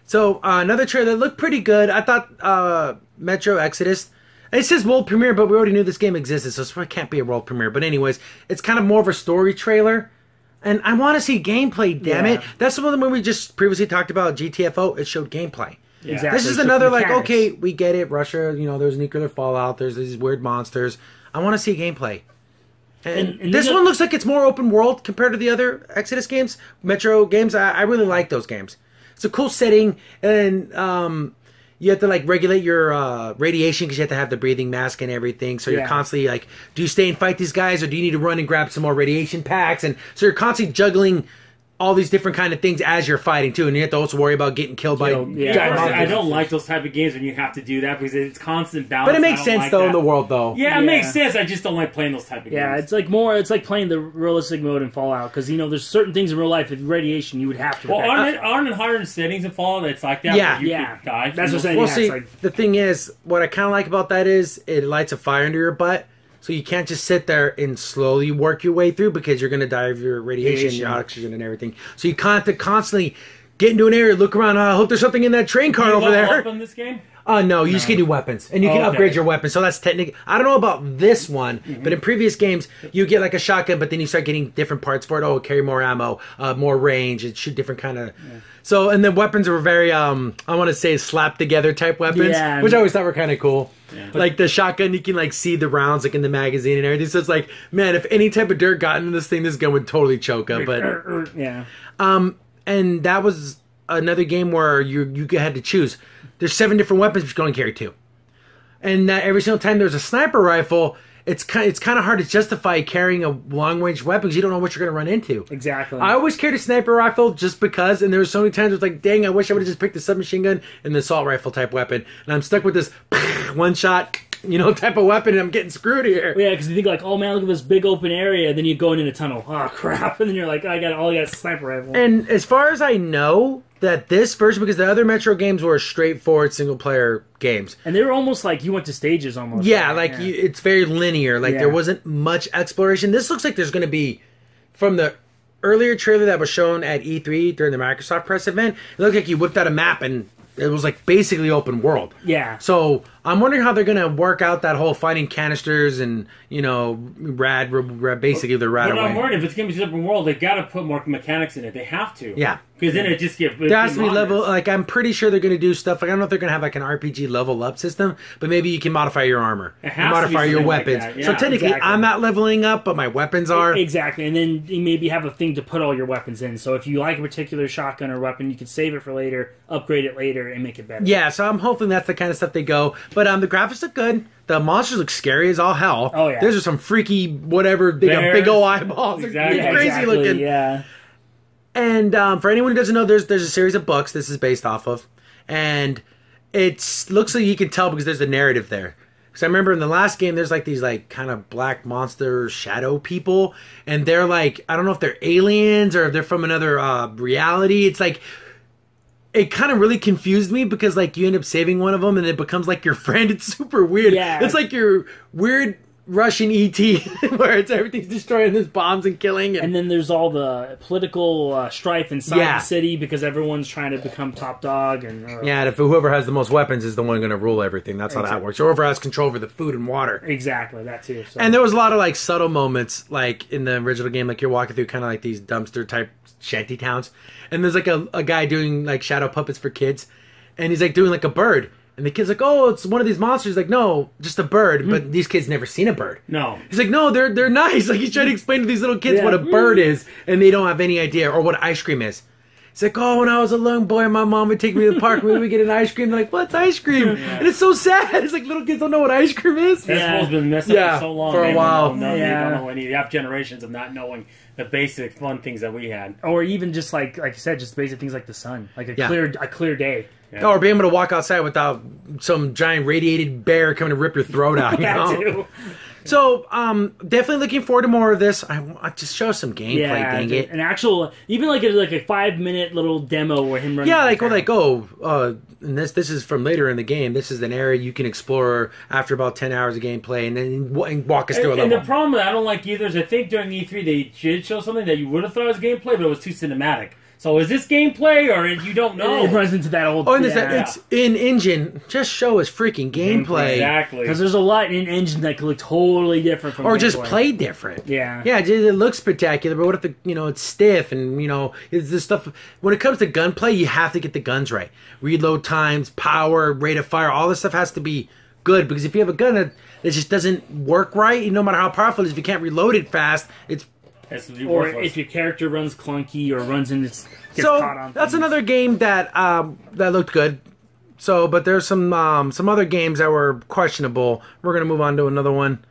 So another trailer that looked pretty good. I thought Metro Exodus. It says world premiere, but we already knew this game existed, so it can't be a world premiere. But anyways, it's kind of more of a story trailer. And I want to see gameplay, damn it. That's some of the movie we just previously talked about, GTFO. It showed gameplay. Yeah. Exactly. This is another, like, okay, we get it. Russia, there's nuclear fallout. There's these weird monsters. I want to see gameplay. And this one looks like it's more open world compared to the other Exodus games, Metro games. I really like those games. It's a cool setting, and you have to like regulate your radiation because you have to have the breathing mask and everything. So you're constantly like, do you stay and fight these guys, or do you need to run and grab some more radiation packs? And so you're constantly juggling all these different kind of things as you're fighting too, and you have to also worry about getting killed by giant monsters. I don't like those type of games when you have to do that because it's constant balance. But it makes sense though in the world though. Yeah, it makes sense. I just don't like playing those type of games. Yeah, it's like playing the realistic mode in Fallout because there's certain things in real life with radiation you would have to. Well, aren't in higher settings in Fallout it's like that? Yeah, you could die. That's what I'm saying. Well, see, the thing is, what I kind of like about that is it lights a fire under your butt. So you can't just sit there and slowly work your way through because you're going to die of your radiation, your oxygen, and everything. So you can't constantly get into an area, look around. I hope there's something in that train car over there. Up in this game? No, you just get new weapons, and you can upgrade your weapons. So that's technically. I don't know about this one, but in previous games, you get like a shotgun, but then you start getting different parts for it. Oh, carry more ammo, more range, and shoot different kind of. Yeah. So, and the weapons were very, I want to say, slapped together type weapons, which I always thought were kind of cool. Yeah. Like the shotgun, you can like see the rounds like in the magazine and everything. So it's like, man, if any type of dirt got into this thing, this gun would totally choke up. But yeah. And that was another game where you had to choose. There's 7 different weapons, but you can only carry 2. And every single time there's a sniper rifle, it's kind of hard to justify carrying a long-range weapon because you don't know what you're going to run into. Exactly. I always carried a sniper rifle just because, and there were so many times where it's like, dang, I wish I would have just picked the submachine gun and the assault rifle type weapon. And I'm stuck with this one-shot, type of weapon, and I'm getting screwed here. Yeah, because you think like, oh man, look at this big open area, then you go in a tunnel. Oh crap! And then you're like, I got a sniper rifle. And as far as I know, that this version, because the other Metro games were straightforward single-player games. And they were almost like, you went to stages almost. Yeah, it's very linear. Like, there wasn't much exploration. This looks like there's going to be, from the earlier trailer that was shown at E3 during the Microsoft press event, it looked like you whipped out a map and it was like basically open world. Yeah. So I'm wondering how they're going to work out that whole finding canisters and, basically the rad away. But I'm worried if it's going to be open world, they got to put more mechanics in it. They have to. Yeah. Because then it just gets... There has to be level... Like, I'm pretty sure they're going to do stuff... Like, I don't know if they're going to have, like, an RPG level-up system, but maybe you can modify your armor. Modify your weapons. Like so, technically, I'm not leveling up, but my weapons are. Exactly. And then you maybe have a thing to put all your weapons in. So, if you like a particular shotgun or weapon, you can save it for later, upgrade it later, and make it better. Yeah, so I'm hoping that's the kind of stuff they go. But the graphics look good. The monsters look scary as all hell. Oh, yeah. Those are some freaky, whatever, they got big old eyeballs. Exactly. It's crazy looking. Yeah. And for anyone who doesn't know, there's a series of books this is based off of. And it looks like you can tell because there's a narrative there. Because I remember in the last game, there's like these like kind of black monster shadow people. And they're like, I don't know if they're aliens or if they're from another reality. It's like, it kind of really confused me because like you end up saving one of them and it becomes like your friend. It's super weird. Yeah. It's like your weird Russian E.T. where everything's destroying, there's bombs and killing. And then there's all the political strife inside the city because everyone's trying to become top dog. And and if whoever has the most weapons is the one going to rule everything. That's how that works. Or whoever has control over the food and water. Exactly, that too. So. And there was a lot of like subtle moments like in the original game, like you're walking through kind of like these dumpster type shanty towns. And there's like a guy doing like shadow puppets for kids. And he's like doing like a bird. And the kid's like, oh, it's one of these monsters. He's like, no, just a bird. Mm-hmm. But these kids never seen a bird. No. He's like, no, they're nice. Like, he's trying to explain to these little kids what a bird is. And they don't have any idea. Or what ice cream is. He's like, oh, when I was a young boy, my mom would take me to the park. We would get an ice cream. They're like, what's ice cream? Yeah. And it's so sad. It's like little kids don't know what ice cream is. That's supposed to be messed up for so long. For a while. They don't know any. You have generations of not knowing the basic fun things that we had. Or even just like you said, just basic things like the sun. Like a clear day. Yeah. Or being able to walk outside without some giant radiated bear coming to rip your throat out. You know? So, definitely looking forward to more of this. I just show some gameplay, dang it. An actual, even like a 5-minute little demo where him running. Yeah, and this is from later in the game. This is an area you can explore after about 10 hours of gameplay, and then walk us through a level. And the problem that I don't like either is I think during E3 they did show something that you would have thought was gameplay, but it was too cinematic. So is this gameplay or you don't know? It runs into that old. Oh, and it's in engine. Just show us freaking gameplay. Exactly. Because there's a lot in engine that could look totally different from. Or gameplay. just play different. Yeah. Yeah, it looks spectacular, but what if it's stiff and it's this stuff. When it comes to gunplay, you have to get the guns right. Reload times, power, rate of fire, all this stuff has to be good, because if you have a gun that just doesn't work right, no matter how powerful it is, if you can't reload it fast, or if your character runs clunky or runs into gets caught on that's things. another game that looked good. So, but there's some other games that were questionable. We're gonna move on to another one.